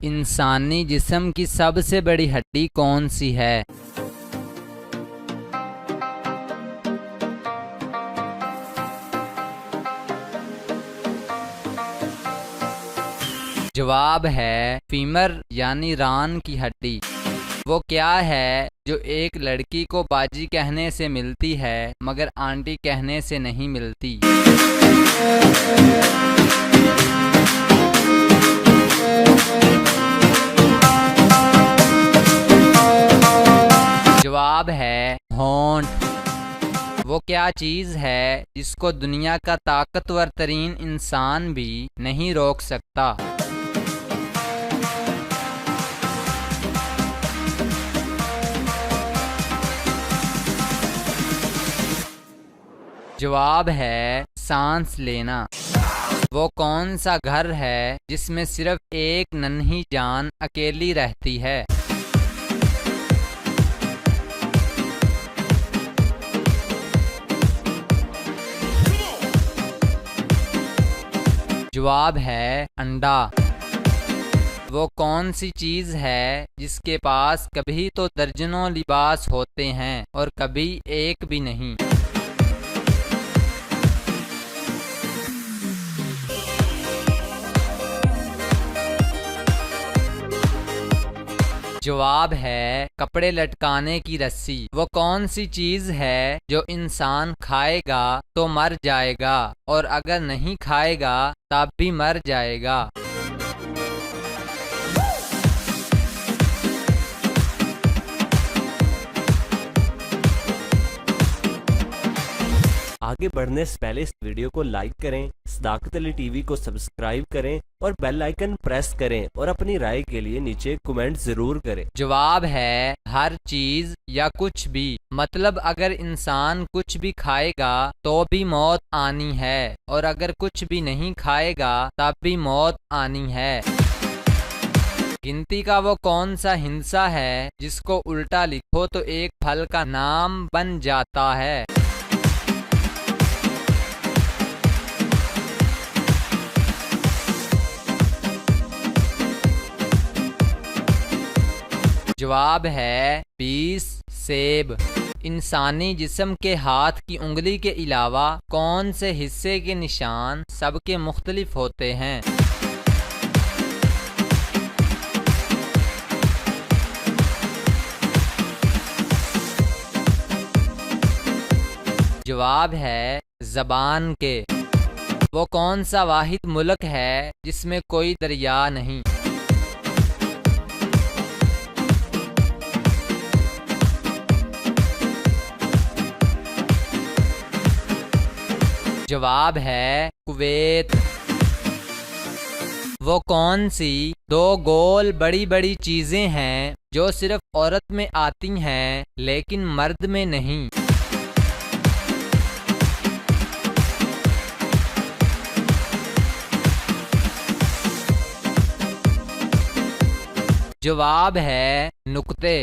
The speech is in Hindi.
इंसानी जिस्म की सबसे बड़ी हड्डी कौन सी है? जवाब है फीमर यानी रान की हड्डी। वो क्या है जो एक लड़की को बाजी कहने से मिलती है मगर आंटी कहने से नहीं मिलती? जवाब है होंठ। वो क्या चीज़ है जिसको दुनिया का ताकतवर तरीन इंसान भी नहीं रोक सकता? जवाब है सांस लेना। वो कौन सा घर है जिसमें सिर्फ एक नन्ही जान अकेली रहती है? जवाब है अंडा। वो कौन सी चीज़ है जिसके पास कभी तो दर्जनों लिबास होते हैं और कभी एक भी नहीं? जवाब है कपड़े लटकाने की रस्सी। वो कौन सी चीज़ है जो इंसान खाएगा तो मर जाएगा और अगर नहीं खाएगा तब भी मर जाएगा? आगे बढ़ने से पहले इस वीडियो को लाइक करें, सदाकत अली टीवी को सब्सक्राइब करें और बेल आइकन प्रेस करें और अपनी राय के लिए नीचे कमेंट जरूर करें। जवाब है हर चीज या कुछ भी। मतलब अगर इंसान कुछ भी खाएगा तो भी मौत आनी है और अगर कुछ भी नहीं खाएगा तब भी मौत आनी है। गिनती का वो कौन सा हिंसा है जिसको उल्टा लिखो तो एक फल का नाम बन जाता है? जवाब है 20 सेब। इंसानी जिस्म के हाथ की उंगली के अलावा कौन से हिस्से के निशान सबके मुख्तलिफ होते हैं? जवाब है ज़बान के। वो कौन सा वाहिद मुल्क है जिसमें कोई दरिया नहीं? जवाब है कुवैत। वो कौन सी दो गोल बड़ी बड़ी चीजें हैं जो सिर्फ औरत में आती हैं लेकिन मर्द में नहीं? जवाब है नुक्ते।